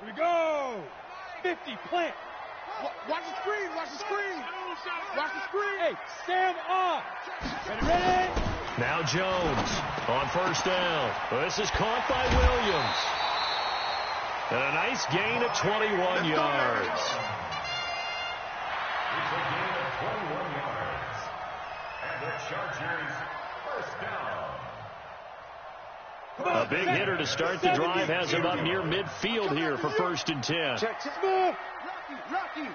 Here we go. 50, plant. Watch the screen, watch the screen. Watch the screen. Hey, stand on. Ready? Now Jones on first down. This is caught by Williams. And a nice gain of 21 yards. It's a gain of 21 yards. And the Chargers first down. A big hitter to start the drive has him up near midfield here for 1st and 10. Rocky.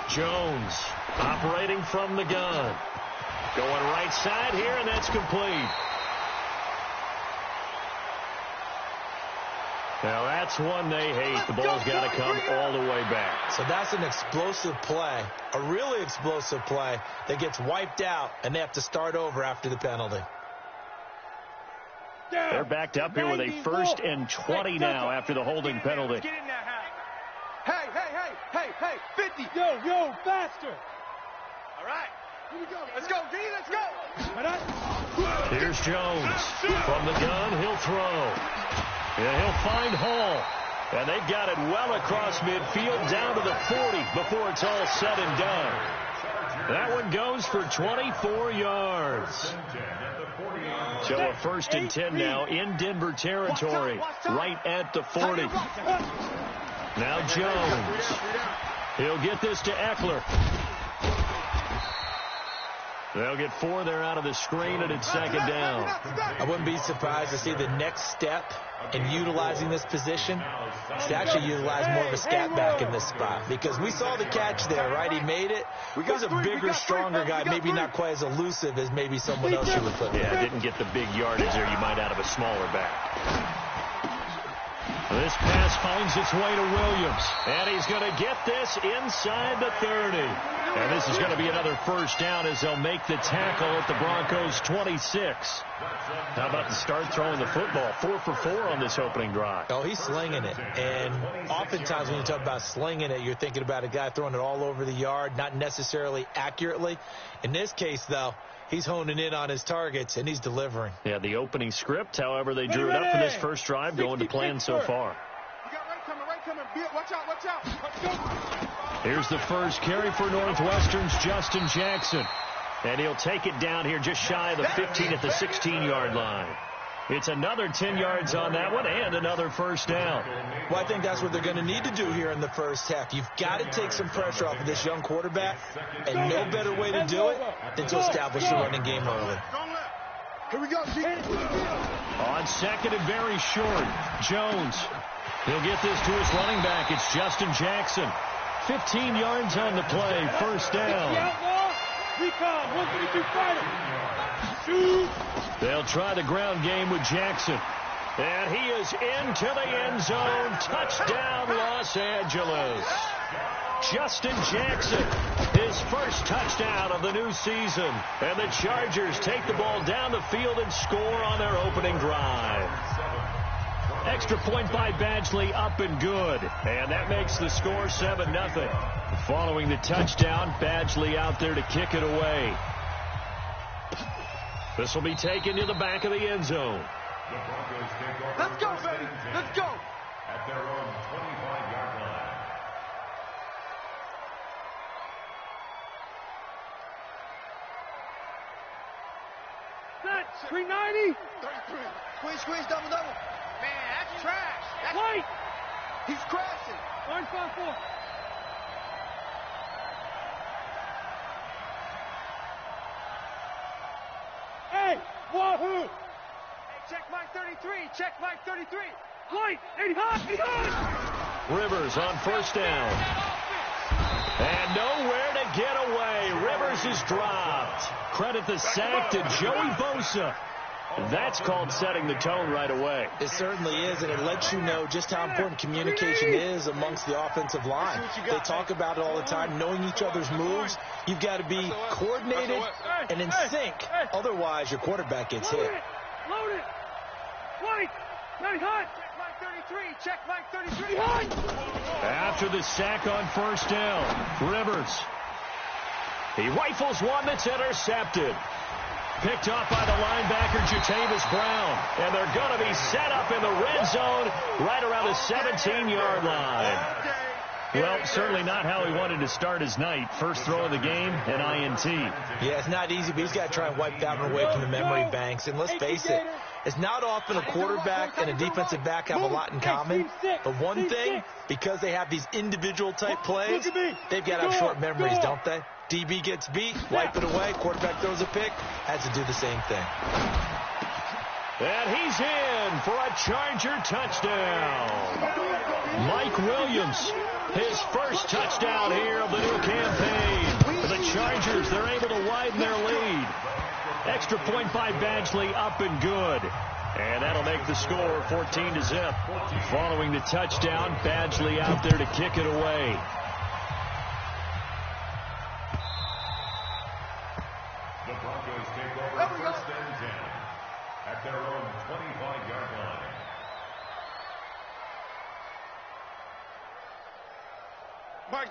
Jones operating from the gun. Going right side here, and that's complete. Now that's one they hate. The ball's got to come all the way back. So that's an explosive play, a really explosive play that gets wiped out, and they have to start over after the penalty. They're backed up here with a 1st and 20 now after the holding penalty. Get in there, hey, 50. Yo, faster. All right, here we go. Let's go, D, let's go. Here's Jones. From the gun, he'll throw. And he'll find Hall. And they've got it well across midfield down to the 40 before it's all said and done. That one goes for 24 yards. So a 1st and 10 now in Denver territory, right at the 40. Now Jones. He'll get this to Eckler. They'll get 4 there out of the screen, and it's 2nd down. I wouldn't be surprised to see the next step in utilizing this position is to actually utilize more of a scat back in this spot, because we saw the catch there, right? He made it. He was a bigger, stronger guy, maybe not quite as elusive as maybe someone else you would put there. Yeah, didn't get the big yardage there you might out of a smaller back. This pass finds its way to Williams, and he's going to get this inside the 30. And this is going to be another 1st down as they'll make the tackle at the Broncos' 26. How about to start throwing the football? 4 for 4 on this opening drive. Oh, he's slinging it. And oftentimes when you talk about slinging it, you're thinking about a guy throwing it all over the yard, not necessarily accurately. In this case, though, he's honing in on his targets, and he's delivering. Yeah, the opening script, however, they drew it up for this first drive, going to plan so far. You got right coming. Watch out. Here's the first carry for Northwestern's Justin Jackson. And he'll take it down here just shy of the 15 at the 16-yard line. It's another 10 yards on that one and another 1st down. Well, I think that's what they're going to need to do here in the first half. You've got to take some pressure off of this young quarterback, and no better way to do it than to establish the running game early. Here we go, G. On 2nd and very short, Jones. He'll get this to his running back. It's Justin Jackson. 15 yards on the play, 1st down. Recon, 132 fighter. Shoot. They'll try the ground game with Jackson. And he is into the end zone. Touchdown, Los Angeles. Justin Jackson, his first touchdown of the new season. And the Chargers take the ball down the field and score on their opening drive. Extra point by Badgley, up and good. And that makes the score 7-0. Following the touchdown, Badgley out there to kick it away. This will be taken to the back of the end zone. Let's go, baby. Let's go. At their own 25-yard line. Set. 390. 33. Squeeze, double. Man, that's trash. That's White. He's crashing. Orange 5-4. Hey, wahoo! Hey, check Mike 33. Check Mike 33. White, 80 high. Rivers on 1st down. And nowhere to get away. Rivers is dropped. Credit the sack to Joey Bosa. That's called setting the tone right away. It certainly is, and it lets you know just how important communication is amongst the offensive line. They talk about it all the time, knowing each other's moves. You've got to be coordinated and in sync. Otherwise, your quarterback gets hit. Load it. White, 90 high. Check Mike 33. After the sack on 1st down, Rivers. He rifles one that's intercepted. picked off by the linebacker, Jatavis Brown. And they're going to be set up in the red zone right around the 17-yard line. Well, certainly not how he wanted to start his night. First throw of the game, an INT. Yeah, it's not easy, but he's got to try and wipe that one away from the memory banks. And let's face it, it's not often a quarterback and a defensive back have a lot in common. But one thing, because they have these individual type plays, they've got to have short memories, don't they? DB gets beat, wipe it away, quarterback throws a pick, has to do the same thing. And he's in for a Charger touchdown. Mike Williams, his first touchdown here of the new campaign. For the Chargers, they're able to widen their lead. Extra point by Badgley, up and good. And that'll make the score 14-0. Following the touchdown, Badgley out there to kick it away. The Broncos take over first and 10 at their own 25-yard line.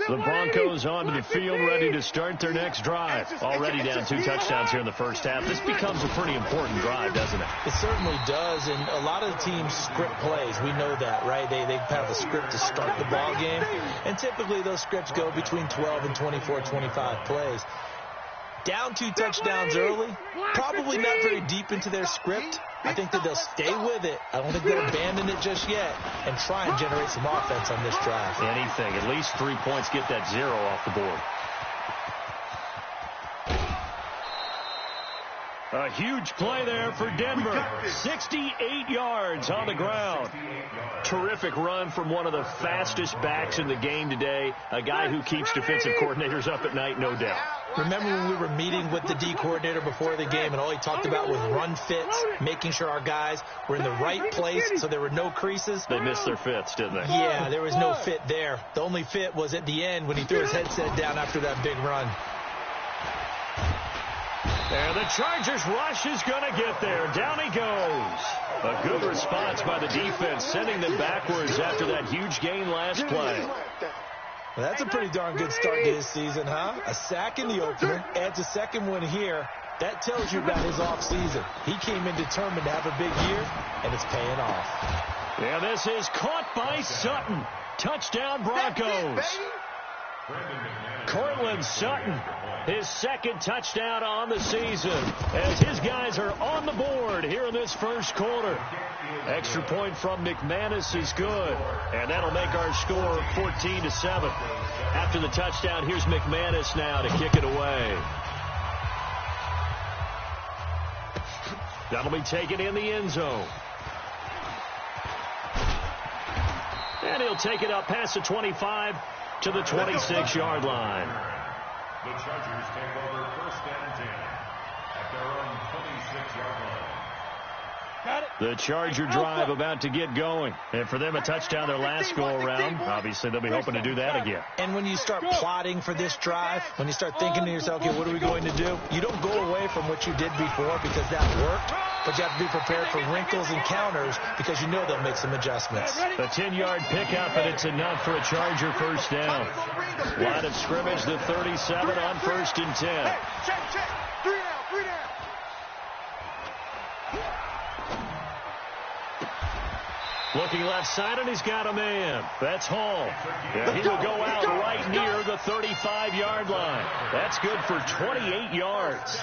The Broncos onto the field, ready to start their next drive. Already down 2 touchdowns here in the first half. This becomes a pretty important drive, doesn't it? It certainly does, and a lot of the teams script plays. We know that, right? They have a script to start the ball game, and typically those scripts go between 12 and 24, 25 plays. Down 2 touchdowns early, probably not very deep into their script. I think that they'll stay with it. I don't think they'll abandon it just yet and try and generate some offense on this drive. Anything. At least 3 points, get that 0 off the board. A huge play there for Denver. 68 yards on the ground. Terrific run from one of the fastest backs in the game today. A guy who keeps defensive coordinators up at night, no doubt. Remember when we were meeting with the D coordinator before the game, and all he talked about was run fits, making sure our guys were in the right place so there were no creases? They missed their fits, didn't they? Yeah, there was no fit there. The only fit was at the end when he threw his headset down after that big run. And the Chargers rush is going to get there. Down he goes. A good response by the defense, sending them backwards after that huge gain last play. Well, that's a pretty darn good start to his season, huh? A sack in the opener, adds a second one here. That tells you about his offseason. He came in determined to have a big year, and it's paying off. Yeah, this is caught by Sutton. Touchdown, Broncos. Cortland Sutton, his second touchdown on the season, as his guys are on the board here in this first quarter. Extra point from McManus is good, and that'll make our score 14-7. After the touchdown, here's McManus now to kick it away. That'll be taken in the end zone. And he'll take it up past the 25 to the 26-yard line. The Chargers take over first and 10 at their own 26-yard line. The Charger drive about to get going. And for them, a touchdown their last go-around. Obviously, they'll be hoping to do that again. And when you start plotting for this drive, when you start thinking to yourself, okay, what are we going to do? You don't go away from what you did before because that worked. But you have to be prepared for wrinkles and counters because you know they'll make some adjustments. A 10-yard pickup, and it's enough for a Charger first down. Line of scrimmage, the 37 on first and 10. Check. 3 down. Looking left side, and he's got a man. That's Hall. Yeah, he will go out right near the 35-yard line. That's good for 28 yards.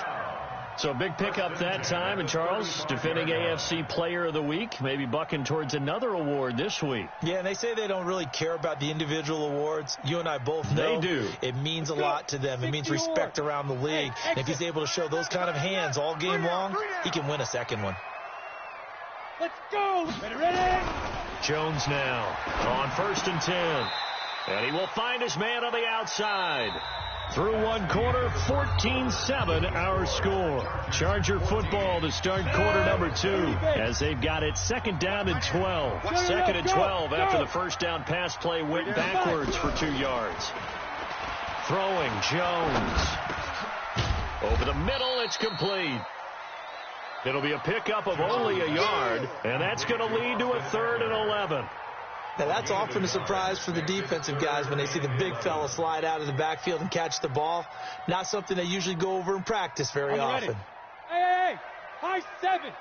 So a big pickup that time. And Charles, defending AFC Player of the Week, maybe bucking towards another award this week. Yeah, and they say they don't really care about the individual awards. You and I both know they do. It means a lot to them. It means respect around the league. And if he's able to show those kind of hands all game long, he can win a second one. Let's go. Ready? Jones now on first and 10. And he will find his man on the outside. Through one quarter, 14-7 our score. Charger football to start quarter number 2 as they've got it second down and 12. Second and 12 after the first down pass play went backwards for 2 yards. Throwing Jones. Over the middle, it's complete. It'll be a pickup of only a yard, and that's going to lead to a 3rd and 11. Now, that's often a surprise for the defensive guys when they see the big fella slide out of the backfield and catch the ball. Not something they usually go over in practice very often. Hey, High 7.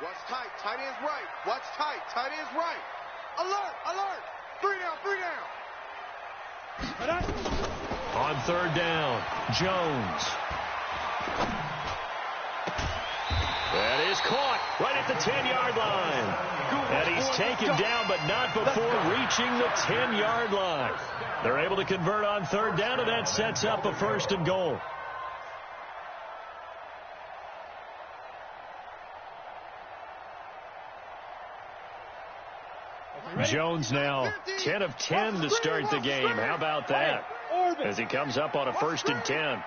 Watch tight. Tight end's right. Watch tight. Tight end's right. Alert. Alert. 3 down. 3 down. On third down, Jones. That is caught right at the 10-yard line. And he's taken down, but not before reaching the 10-yard line. They're able to convert on third down, and that sets up a 1st and goal. Jones now 10 of 10 to start the game. How about that? As he comes up on a 1st and 10.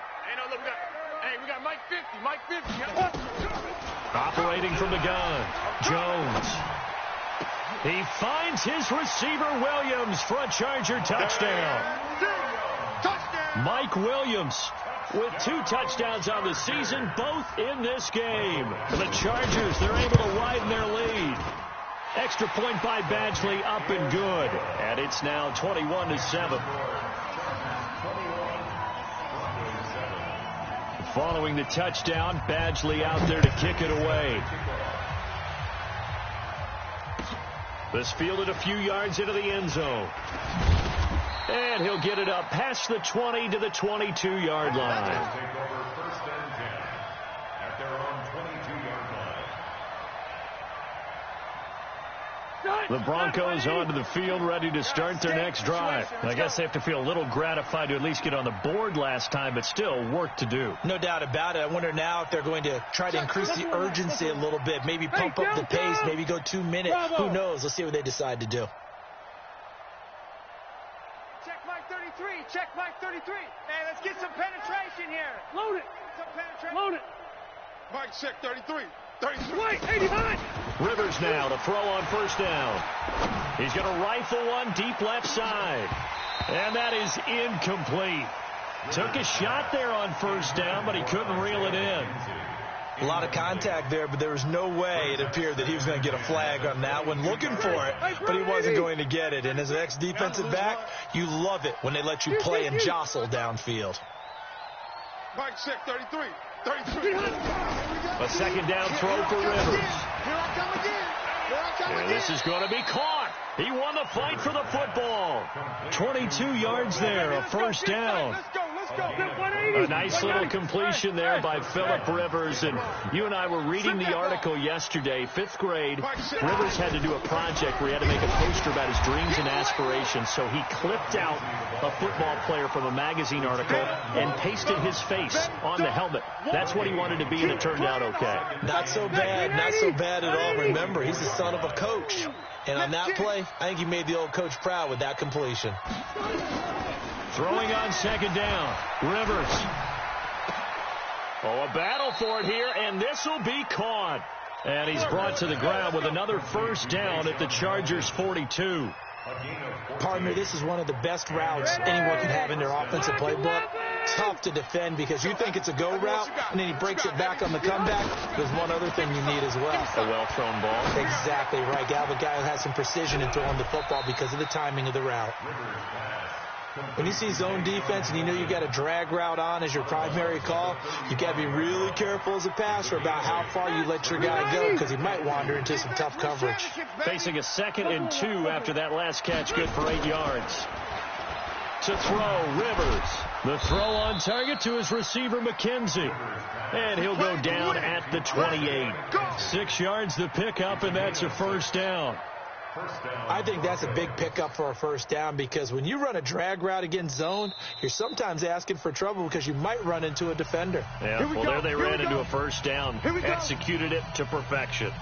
We got Mike 50. Mike 50. Operating from the gun, Jones. He finds his receiver, Williams, for a Charger touchdown. Mike Williams with 2 touchdowns on the season, both in this game. For the Chargers, they're able to widen their lead. Extra point by Badgley, up and good. And it's now 21-7. Following the touchdown, Badgley out there to kick it away. This fielded a few yards into the end zone. And he'll get it up past the 20 to the 22-yard line. Take over 1st and 10 at their own 22-yard line. The Broncos onto the field, ready to start their next drive. I guess they have to feel a little gratified to at least get on the board last time, but still work to do. No doubt about it. I wonder now if they're going to try to increase the urgency a little bit, maybe pump up the pace, maybe go 2 minutes. Who knows? Let's see what they decide to do. Check Mike 33. Check Mike 33. Hey, let's get some penetration here. Load it. Some penetration. Load it. Mike, check 33. 33. Wait, 89. Rivers now to throw on 1st down. He's going to rifle one deep left side. And that is incomplete. Took a shot there on 1st down, but he couldn't reel it in. A lot of contact there, but there was no way it appeared that he was going to get a flag on that one. Looking for it, but he wasn't going to get it. And as an ex-defensive back, you love it when they let you play and jostle downfield. Mike, check 33. 33. A 2nd down throw for Rivers. And this is going to be caught. He won the fight for the football. 22 yards there, a 1st down. A nice little completion there by Phillip Rivers. And you and I were reading the article yesterday, 5th grade. Rivers had to do a project where he had to make a poster about his dreams and aspirations. So he clipped out a football player from a magazine article and pasted his face on the helmet. That's what he wanted to be, and it turned out okay. Not so bad, not so bad at all. Remember, he's the son of a coach. And on that play, I think he made the old coach proud with that completion. Throwing on 2nd down, Rivers. Oh, a battle for it here, and this will be caught. And he's brought to the ground with another 1st down at the Chargers' 42. Partner, this is one of the best routes anyone can have in their offensive playbook. Tough to defend because you think it's a go route, and then he breaks it back on the comeback. There's one other thing you need as well. A well-thrown ball. Exactly right. Gal, the guy who has some precision in throwing the football because of the timing of the route. When you see zone defense and you know you got a drag route on as your primary call, you got to be really careful as a passer about how far you let your guy go because he might wander into some tough coverage. Facing a 2nd and 2 after that last catch, good for 8 yards. To throw, Rivers. The throw on target to his receiver, McKenzie. And he'll go down at the 28. 6 yards the pickup, and that's a 1st down. I think that's a big pickup for a 1st down because when you run a drag route against zone, you're sometimes asking for trouble because you might run into a defender. Yeah, well, there they ran into a 1st down. Executed it to perfection.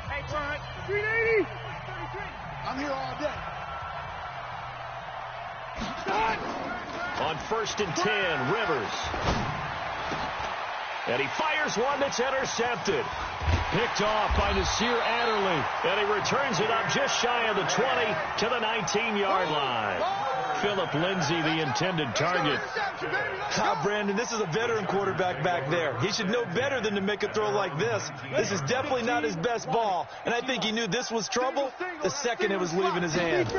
Hey, Trent. 380. I'm here all day. On 1st and 10, Rivers. And he fires one that's intercepted. Picked off by Nasir Adderley. And he returns it up just shy of the 20 to the 19-yard line. Phillip Lindsay, the intended target. Brandon, this is a veteran quarterback back there. He should know better than to make a throw like this. This is definitely not his best ball. And I think he knew this was trouble the second it was leaving his hand.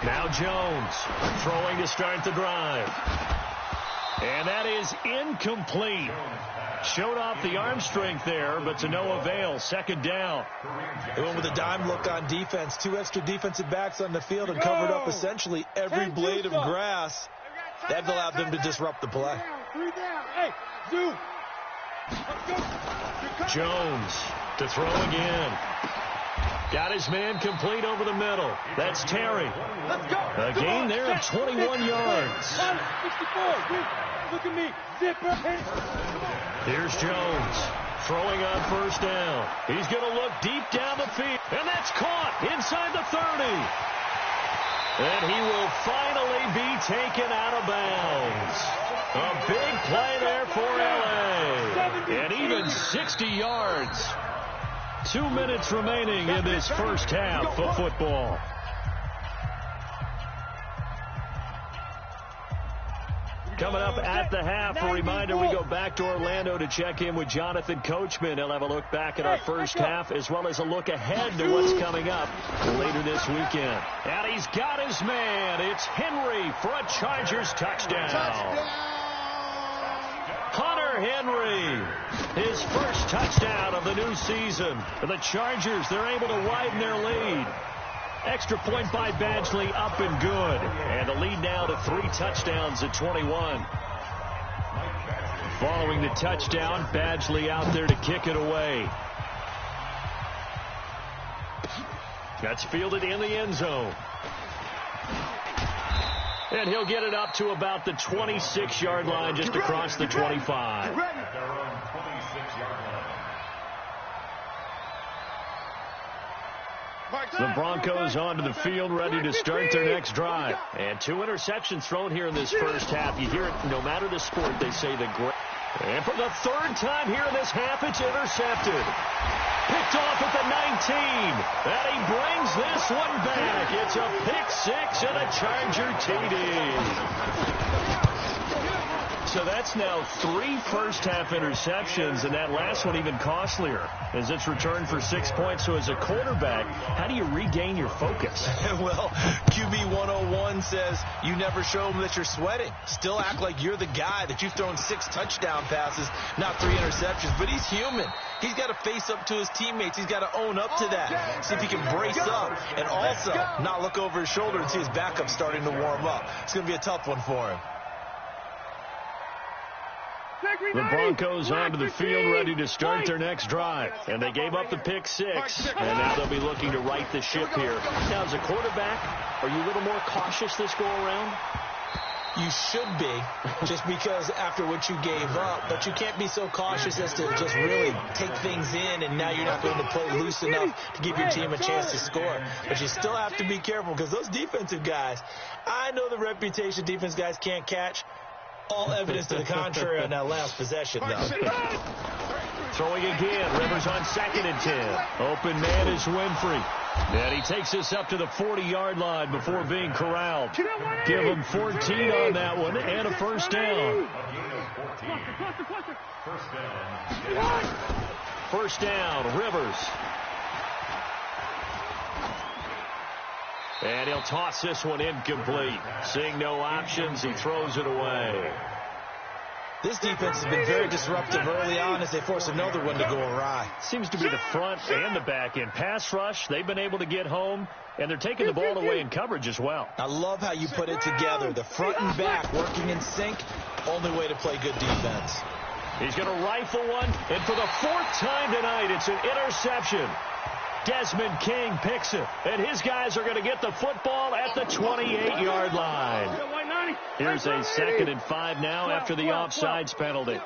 Now Jones throwing to start the drive. And that is incomplete. Showed off the arm strength there, but to no avail. Second down. They went with a dime look on defense. 2 extra defensive backs on the field and covered up essentially every blade of grass. That allowed them to disrupt the play. Jones to throw again. Got his man complete over the middle. That's Terry. A gain there of 21 yards. Look at me. Zipper. Here's Jones throwing on first down. He's going to look deep down the field. And that's caught inside the 30. And he will finally be taken out of bounds. A big play there for L.A. And even 60 yards. 2 minutes remaining in this first half of football. Coming up at the half, a reminder, we go back to Orlando to check in with Jonathan Coachman. He'll have a look back at our first half as well as a look ahead to what's coming up later this weekend. And he's got his man. It's Henry for a Chargers touchdown. Hunter Henry, his first touchdown of the new season. For the Chargers, they're able to widen their lead. Extra point by Badgley, up and good. And the lead now to 3 touchdowns at 21. Following the touchdown, Badgley out there to kick it away. That's fielded in the end zone. And he'll get it up to about the 26-yard line, just across the 25. The Broncos onto the field, ready to start their next drive. And 2 interceptions thrown here in this first half. You hear it, no matter the sport, they say the great. And for the 3rd time here in this half, it's intercepted. Picked off at the 19. And he brings this one back. It's a pick 6 and a Charger TD. So that's now 3 first-half interceptions, and that last one even costlier as it's returned for 6 points. So as a quarterback, how do you regain your focus? Well, QB 101 says you never show them that you're sweating. Still act like you're the guy, that you've thrown 6 touchdown passes, not 3 interceptions. But he's human. He's got to face up to his teammates. He's got to own up to that. See if he can brace up and also not look over his shoulder and see his backup starting to warm up. It's going to be a tough one for him. The Broncos onto the field, ready to start their next drive. And they gave up the pick 6. And now they'll be looking to right the ship here. Now, as a quarterback, are you a little more cautious this go-around? You should be, just because after what you gave up. But you can't be so cautious as to just really take things in, and now you're not going to play loose enough to give your team a chance to score. But you still have to be careful, because those defensive guys, I know the reputation defense guys can't catch. All evidence to the contrary on that last possession, though. Throwing again. Rivers on 2nd and 10. Open man is Winfrey. And he takes this up to the 40-yard line before being corralled. Give him 14 on that one and a first down. First down, Rivers. And he'll toss this one incomplete. Seeing no options, he throws it away. This defense has been very disruptive early on as they force another one to go awry. Seems to be the front and the back end. Pass rush, they've been able to get home, and they're taking the ball away in coverage as well. I love how you put it together. The front and back working in sync, only way to play good defense. He's going to rifle one, and for the 4th time tonight, it's an interception. Desmond King picks it, and his guys are going to get the football at the 28-yard line. Here's a 2nd and 5 now after the offsides penalty.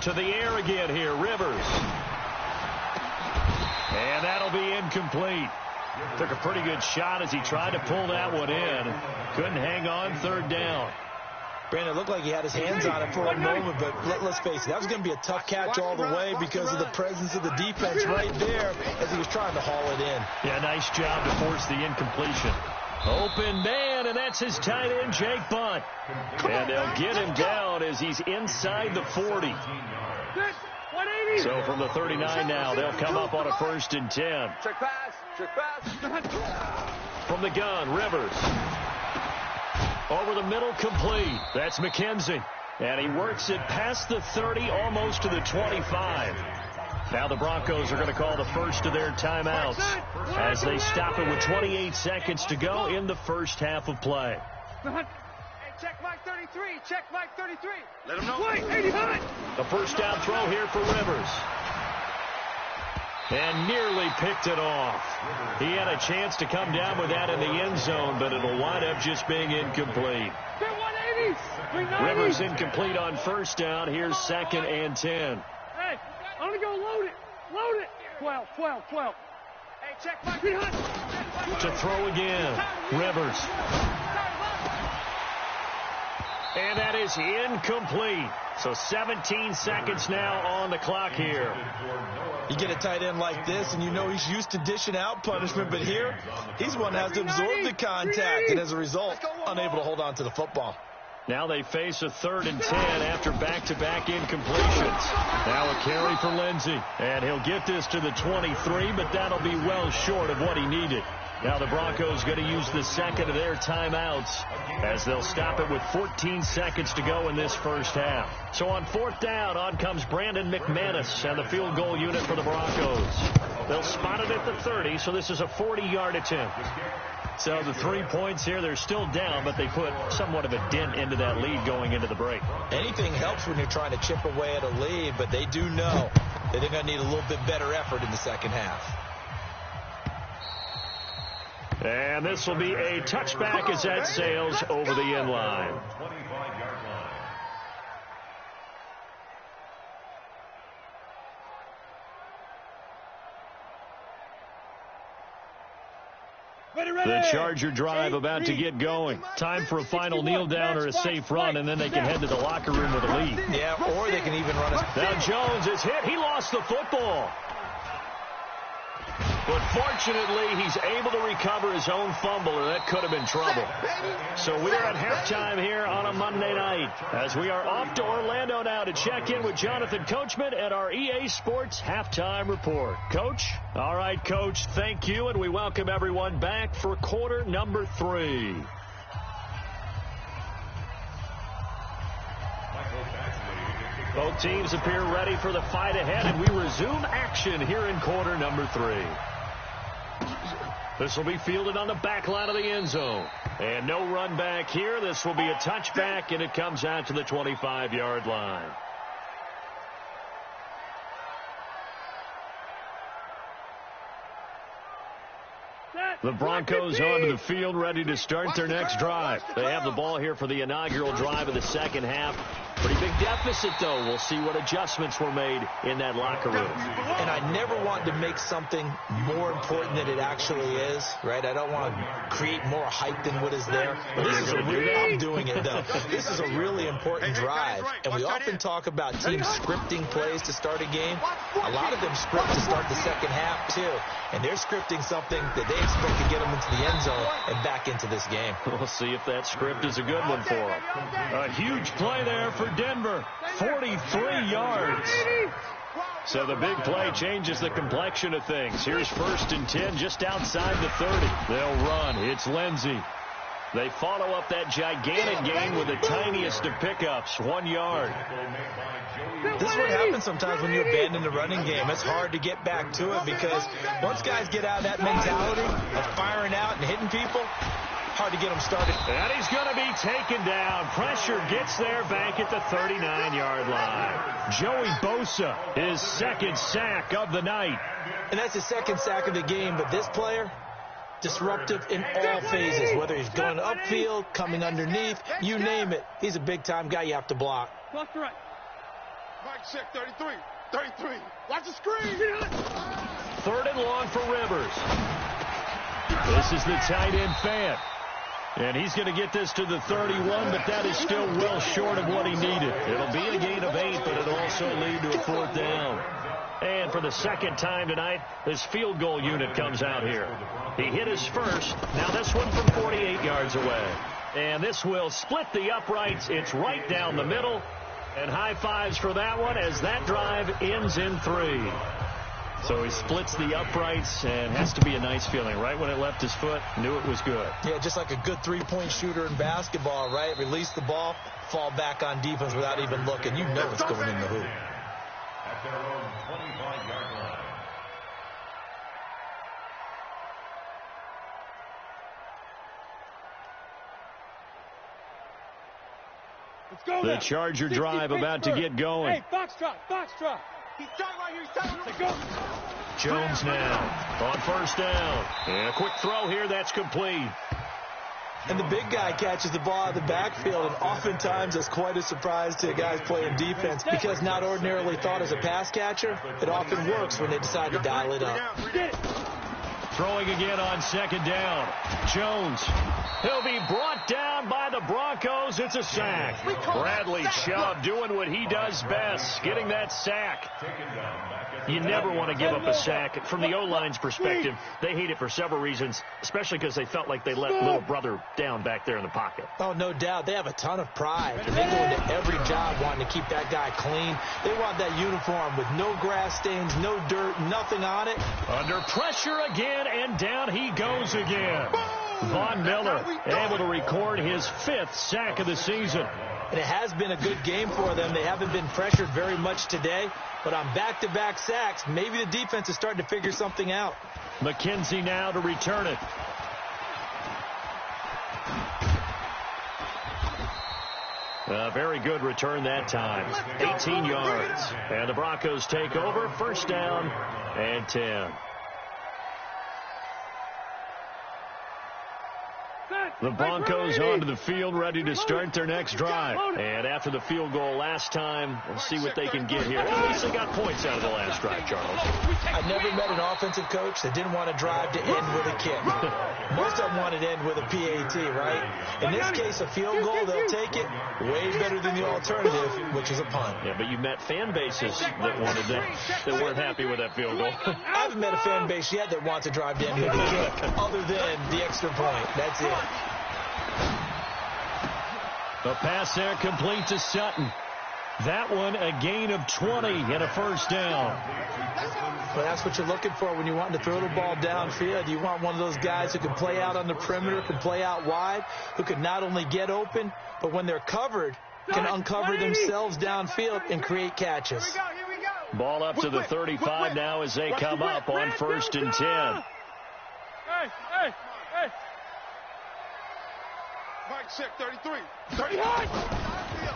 To the air again here, Rivers. And that'll be incomplete. Took a pretty good shot as he tried to pull that one in. Couldn't hang on, 3rd down. Brandon, it looked like he had his hands on it for a moment, but let's face it, that was going to be a tough catch all the way because of the presence of the defense right there as he was trying to haul it in. Yeah, nice job to force the incompletion. Open man, and that's his tight end, Jake Bunt. And they'll get him down as he's inside the 40. So from the 39 now, they'll come up on a 1st and 10. Check pass. From the gun, Rivers. Over the middle, complete. That's McKenzie. And he works it past the 30, almost to the 25. Now the Broncos are going to call the first of their timeouts as they stop it with 28 seconds to go in the first half of play. Hey, check Mike 33. Check Mike 33. Let him know. Wait, 89. The first down throw here for Rivers. And nearly picked it off. He had a chance to come down with that in the end zone, but it'll wind up just being incomplete. Rivers incomplete on first down. Here's 2nd and 10. Hey, I'm going to go load it. Load it. 12. Hey, check Mike. To throw again. Rivers. And that is incomplete. So 17 seconds now on the clock here. You get a tight end like this, and you know he's used to dishing out punishment, but here, he's one that has to absorb the contact, and as a result, unable to hold on to the football. Now they face a 3rd and 10 after back-to-back incompletions. Now a carry for Lindsey, and he'll get this to the 23, but that'll be well short of what he needed. Now the Broncos going to use the second of their timeouts as they'll stop it with 14 seconds to go in this first half. So on 4th down, on comes Brandon McManus and the field goal unit for the Broncos. They'll spot it at the 30, so this is a 40-yard attempt. So the 3 points here, they're still down, but they put somewhat of a dent into that lead going into the break. Anything helps when you're trying to chip away at a lead, but they do know that they're going to need a little bit better effort in the second half. And this will be a touchback as that sails over the end line. 25-yard line. The Charger drive about to get going. Time for a final kneel down or a safe run, and then they can head to the locker room with a lead. Yeah, or they can even run us. Now Jones is hit. He lost the football. But fortunately, he's able to recover his own fumble, or that could have been trouble. So we're at halftime here on a Monday night as we are off to Orlando now to check in with Jonathan Coachman at our EA Sports Halftime Report. Coach? All right, Coach, thank you, and we welcome everyone back for quarter number 3. Both teams appear ready for the fight ahead, and we resume action here in quarter number 3. This will be fielded on the back line of the end zone. And no run back here. This will be a touchback, and it comes out to the 25-yard line. The Broncos onto the field, ready to start their next drive. They have the ball here for the inaugural drive of the second half. Pretty big deficit, though. We'll see what adjustments were made in that locker room. And I never want to make something more important than it actually is, right? I don't want to create more hype than what is there. But this is I'm doing it, though. This is a really important drive. And we often talk about teams scripting plays to start a game. A lot of them script to start the second half, too. And they're scripting something that they expect to get them into the end zone and back into this game. We'll see if that script is a good one for them. A huge play there for Denver. 43 yards. So the big play changes the complexion of things. Here's 1st and 10 just outside the 30. They'll run. It's Lindsey. They follow up that gigantic gain with the tiniest of pickups, 1 yard. This is what happens sometimes when you abandon the running game. It's hard to get back to it because once guys get out of that mentality of firing out and hitting people, hard to get them started. And he's going to be taken down. Pressure gets there back at the 39-yard line. Joey Bosa, his 2nd sack of the night. And that's his 2nd sack of the game, but this player, disruptive in all phases, whether he's going upfield, coming underneath, you name it. He's a big-time guy you have to block. Block the right. Mike, check 33. 33. Watch the screen. 3rd and long for Rivers. This is the tight end Fant. And he's going to get this to the 31, but that is still well short of what he needed. It'll be a gain of 8, but it'll also lead to a 4th down. And for the 2nd time tonight, this field goal unit comes out here. He hit his first. Now this one from 48 yards away. And this will split the uprights. It's right down the middle. And high fives for that one as that drive ends in 3. So he splits the uprights, and has to be a nice feeling. Right when it left his foot, knew it was good. Yeah, just like a good three-point shooter in basketball, right? Release the ball, fall back on defense without even looking. You know it's going in the hoop. At their own 25-yard line. Let's go The now. Charger 60 drive about to get going. Hey, foxtrot, foxtrot. He's tight right here. He's tight. Let's go. Jones now on first down. And a quick throw here. That's complete. And the big guy catches the ball out of the backfield, and oftentimes it's quite a surprise to guys playing defense because not ordinarily thought as a pass catcher, it often works when they decide to dial it up. Throwing again on second down. Jones. He'll be brought down by the Broncos. It's a sack. Bradley Chubb doing what he does best, getting that sack. You never want to give up a sack. From the O-line's perspective, they hate it for several reasons, especially because they felt like they let little brother down back there in the pocket. Oh, no doubt. They have a ton of pride, and they go into every job wanting to keep that guy clean. They want that uniform with no grass stains, no dirt, nothing on it. Under pressure again, and down he goes again. Von Miller able to record his 5th sack of the season. And it has been a good game for them. They haven't been pressured very much today, but on back-to-back sacks, maybe the defense is starting to figure something out. McKenzie now to return it. A very good return that time. 18 yards. And the Broncos take over. First down and 10. The Broncos onto the field, ready to start their next drive. And after the field goal last time, we'll see what they can get here. At least they got points out of the last drive, Charles. I've never met an offensive coach that didn't want to drive to end with a kick. Most of them wanted to end with a PAT, right? In this case, a field goal, they'll take it. Way better than the alternative, which is a punt. Yeah, but you met fan bases that wanted that weren't happy with that field goal. I haven't met a fan base yet that wants to drive to end with a kick, other than the extra point. That's it. The pass there complete to Sutton. That one a gain of 20 and a first down. Well, that's what you're looking for when you want to throw the ball downfield. You want one of those guys who can play out on the perimeter, can play out wide, who can not only get open, but when they're covered, can uncover themselves downfield and create catches. Here we go. Ball up to the 35 now as they come up on first and 10. Hey. Mike check 33. 31.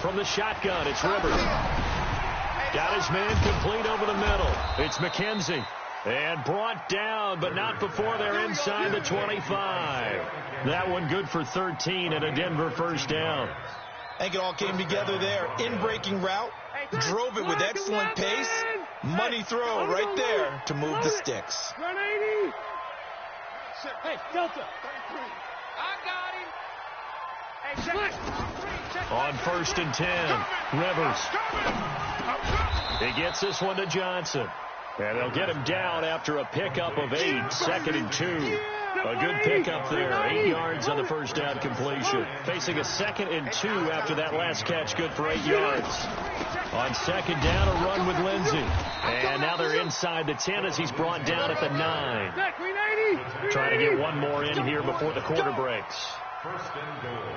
From the shotgun, it's Rivers. Got his man complete over the middle. It's McKenzie. And brought down, but not before they're inside the 25. That one good for 13 and a Denver first down. I think it all came together there. In-breaking route, drove it with excellent pace. Money throw right there to move the sticks. 180. Hey, Delta. I got him. On first and 10, Rivers. He gets this one to Johnson. And they'll get him down after a pickup of 8, second and 2. A good pickup there, 8 yards on the first down completion. Facing a second and 2 after that last catch, good for 8 yards. On second down, a run with Lindsey. And now they're inside the 10 as he's brought down at the 9. Trying to get one more in here before the quarter breaks. First and goal.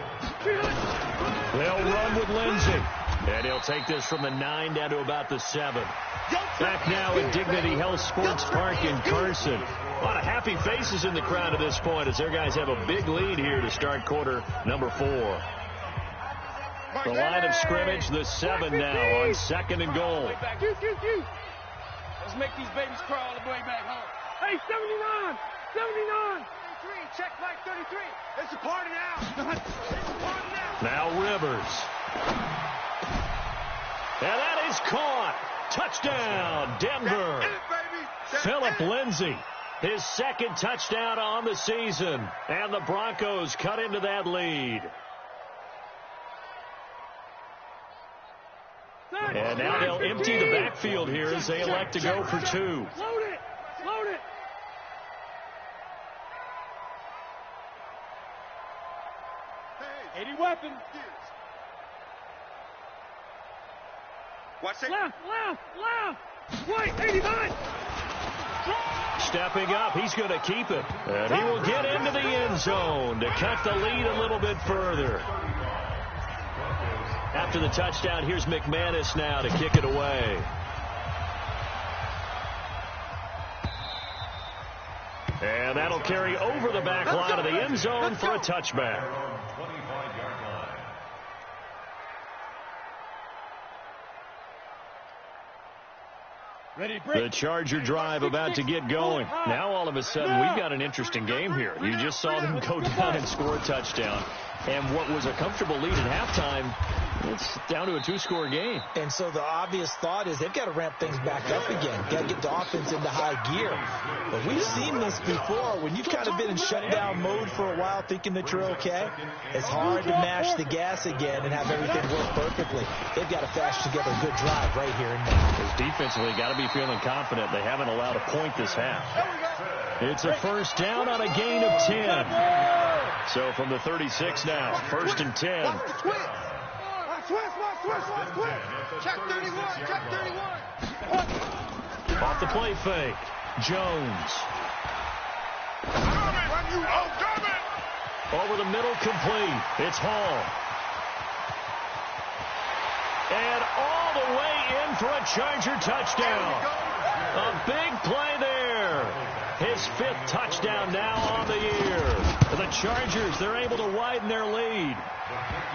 They'll run with Lindsey. And he'll take this from the 9 down to about the 7. Back now at Dignity Health Sports Park in Carson. A lot of happy faces in the crowd at this point as their guys have a big lead here to start quarter number 4. The line of scrimmage, the 7 now on second and goal. Let's make these babies crawl all the way back home. Hey, 79! 79! Check Mike 33. It's a party now. It's a party now. Now Rivers. And that is caught. Touchdown, Denver. That's it, baby. Philip Lindsay, his second touchdown on the season. And the Broncos cut into that lead. And now they'll empty the backfield here as they elect to go for 2. Load it! Load it! Hey, 80 weapons. watch it. Left! Right! 89! Stepping up, he's going to keep it. And he will get into the end zone to cut the lead a little bit further. After the touchdown, here's McManus now to kick it away. And that'll carry over the back line of the end zone for a touchback. The Charger drive about to get going. Now all of a sudden we've got an interesting game here. You just saw them go down and score a touchdown. And what was a comfortable lead at halftime, it's down to a 2-score game. And so the obvious thought is they've got to ramp things back up again. Got to get the offense into high gear. But we've seen this before. When you've kind of been in shutdown mode for a while thinking that you're okay, it's hard to mash the gas again and have everything work perfectly. They've got to flash together a good drive right here and now. Because defensively, got to be feeling confident. They haven't allowed a point this half. It's a first down on a gain of 10. So from the 36 now, 1st and 10. Check 31, check 31. Off the play fake. Jones. Over the middle, complete. It's Hall. And all the way in for a Charger touchdown. A big play there. His 5th touchdown now on the year. For the Chargers, they're able to widen their lead.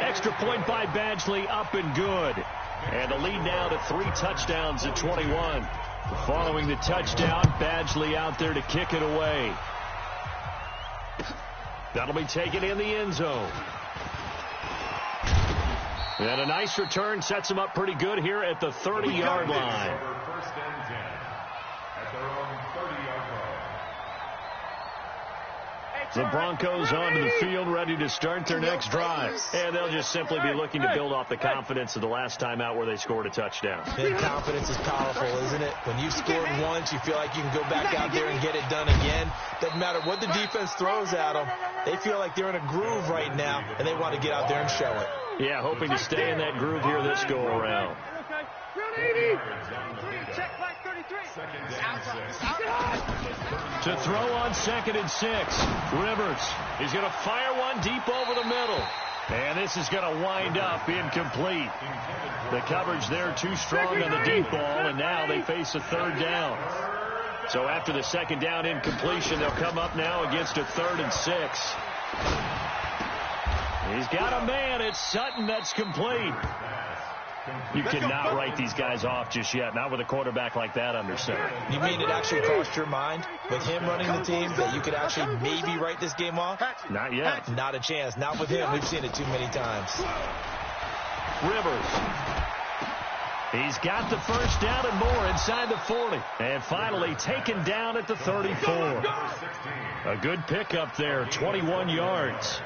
Extra point by Badgley, up and good. And the lead now to 3 touchdowns at 21. Following the touchdown, Badgley out there to kick it away. That'll be taken in the end zone. And a nice return sets him up pretty good here at the 30-yard line. First and 10 at their own 30-yard line. The Broncos onto the field, ready to start their next drive. And they'll just simply be looking to build off the confidence of the last time out where they scored a touchdown. And confidence is powerful, isn't it? When you've scored once, you feel like you can go back out there and get it done again. Doesn't matter what the defense throws at them. They feel like they're in a groove right now, and they want to get out there and show it. Yeah, hoping to stay in that groove here this go around. To throw on 2nd and 6. Rivers is going to fire one deep over the middle. And this is going to wind up incomplete. The coverage there too strong on the deep ball, and now they face a 3rd down. So after the 2nd down incompletion, they'll come up now against a 3rd and 6. He's got a man. It's Sutton that's complete. You cannot write these guys off just yet, not with a quarterback like that under center. You mean it actually crossed your mind with him running the team that you could actually maybe write this game off? Not yet. Not a chance. Not with him. We've seen it too many times. Rivers. He's got the first down and more inside the 40. And finally taken down at the 34. A good pickup there, 21 yards.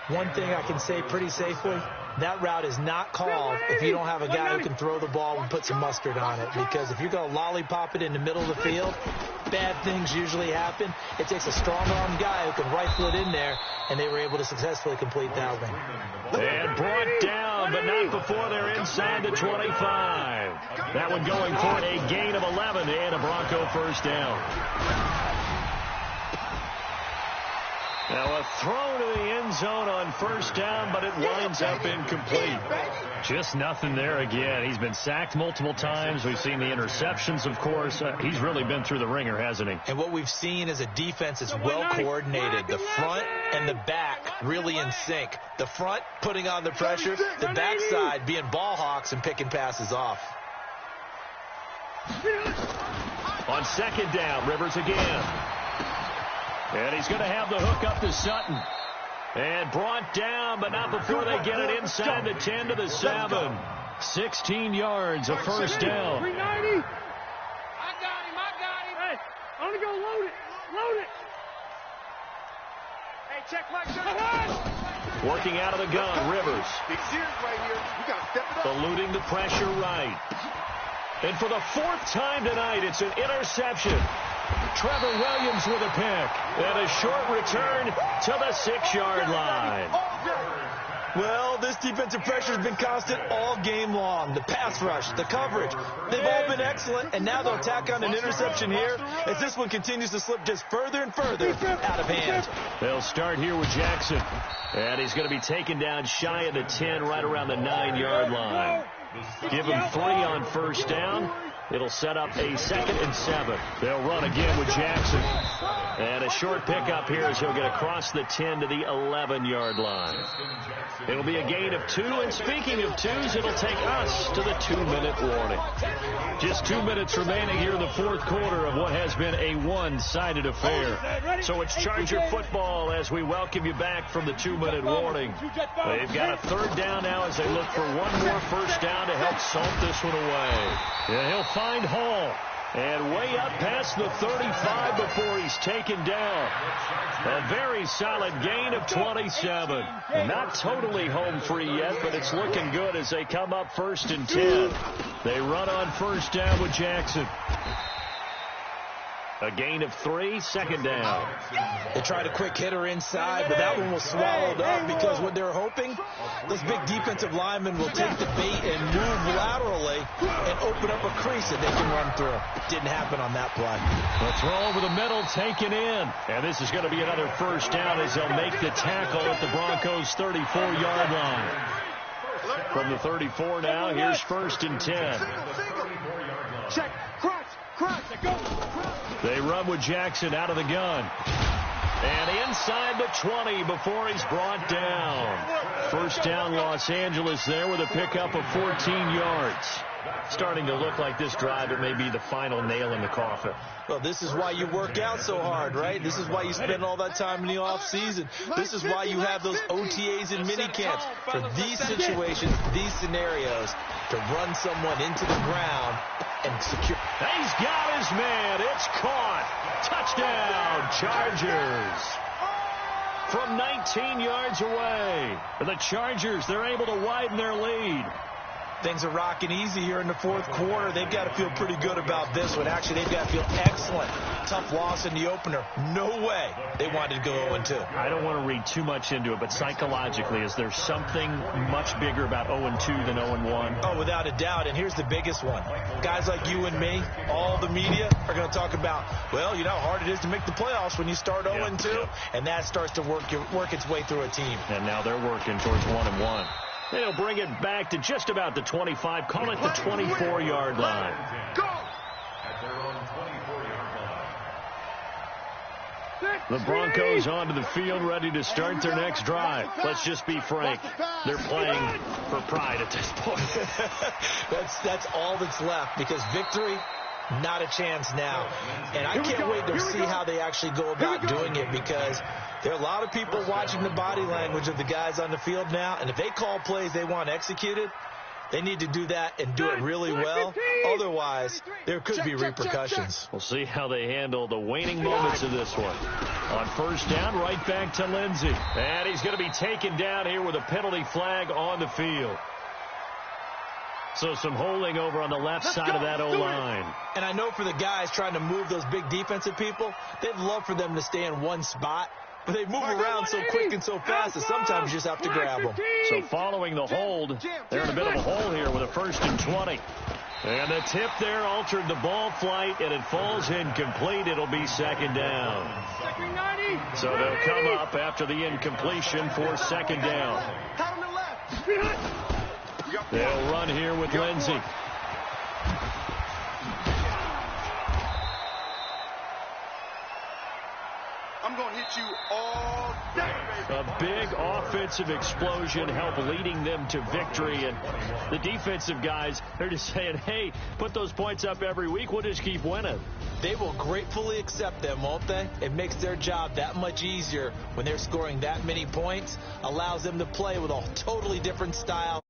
One thing I can say pretty safely, that route is not called if you don't have a guy who can throw the ball and put some mustard on it. Because if you're going to lollipop it in the middle of the field, bad things usually happen. It takes a strong-arm guy who can rifle it in there, and they were able to successfully complete that one. And brought down, but not before they're inside the 25. That one going for a gain of 11 and a Bronco first down. Now a throw to the end zone on first down, but it winds up incomplete. Just nothing there again. He's been sacked multiple times. We've seen the interceptions, of course. He's really been through the ringer, hasn't he? And what we've seen is a defense that's well coordinated. The front and the back really in sync. The front putting on the pressure, the backside being ball hawks and picking passes off. On 2nd down, Rivers again. And he's going to have the hook up to Sutton. And brought down, but not before they get it inside the 10 to the 7. 16 yards, a first down. 390. I got him. Hey, I'm going to go load it. Load it. Hey, check my gun. Working out of the gun, Rivers. Big series right here. You got to step it up. Eluding the pressure right. And for the 4th time tonight, it's an interception. Trevor Williams with a pick. And a short return to the 6-yard line. Well, this defensive pressure has been constant all game long. The pass rush, the coverage, they've all been excellent, and now they'll tack on an interception here as this one continues to slip just further and further out of hand. They'll start here with Jackson, and he's going to be taken down shy of the 10, right around the 9-yard line. Give him 3 on first down. It'll set up a 2nd and 7. They'll run again with Jackson. And a short pickup here as he'll get across the 10 to the 11-yard line. It'll be a gain of 2. And speaking of 2s, it'll take us to the 2-minute warning. Just 2 minutes remaining here in the 4th quarter of what has been a one-sided affair. So it's Charger football as we welcome you back from the 2-minute warning. They've got a 3rd down now as they look for one more first down to help salt this one away. Yeah, he'll find Hall. And way up past the 35 before he's taken down. A very solid gain of 27. Not totally home free yet, but it's looking good as they come up 1st and 10. They run on first down with Jackson. A gain of 3, 2nd down. They tried a quick hitter inside, but that one was swallowed up because what they're hoping, those big defensive linemen will take the bait and move laterally and open up a crease that they can run through. Didn't happen on that play. The throw over the middle taken in. And this is going to be another first down as they'll make the tackle at the Broncos' 34-yard line. From the 34 now, here's 1st and 10. Check. Cross. Go. They run with Jackson out of the gun. And inside the 20 before he's brought down. First down, Los Angeles there with a pickup of 14 yards. Starting to look like this drive, it may be the final nail in the coffin. Well, this is why you work out so hard, right? This is why you spend all that time in the offseason. This is why you have those OTAs and mini camps for these situations, these scenarios, to run someone into the ground and secure. He's got his man. It's caught. Touchdown, Chargers. From 19 yards away. The Chargers, they're able to widen their lead. Things are rocking easy here in the 4th quarter. They've got to feel pretty good about this one. Actually, they've got to feel excellent. Tough loss in the opener. No way they wanted to go 0-2. I don't want to read too much into it, but psychologically, is there something much bigger about 0-2 than 0-1? Oh, without a doubt. And here's the biggest one. Guys like you and me, all the media, are going to talk about, well, you know how hard it is to make the playoffs when you start 0-2, and that starts to work its way through a team. And now they're working towards 1-1. They'll bring it back to just about the 25, call it the 24-yard line. Go! At their own 24-yard line. The Broncos onto the field, ready to start their next drive. Let's just be frank. They're playing for pride at this point. That's all that's left, because victory, not a chance now. And I can't wait to see how they actually go about doing it, because there are a lot of people watching the body language of the guys on the field now, and if they call plays they want executed, they need to do that and do it really well. Otherwise, there could be repercussions. We'll see how they handle the waning moments of this one. On first down, right back to Lindsey. And he's going to be taken down here with a penalty flag on the field. So some holding over on the left side of that O-line. And I know for the guys trying to move those big defensive people, they'd love for them to stay in one spot. But they move around so quick and so fast that sometimes you just have to grab them. So following the hold, they're in a bit of a hole here with a 1st and 20. And the tip there altered the ball flight, and it falls incomplete. It'll be 2nd down. So they'll come up after the incompletion for 2nd down. They'll run here with Lindsey. I'm going to hit you all day, baby. A big offensive explosion helped leading them to victory. And the defensive guys, they're just saying, hey, put those points up every week. We'll just keep winning. They will gratefully accept them, won't they? It makes their job that much easier when they're scoring that many points. Allows them to play with a totally different style.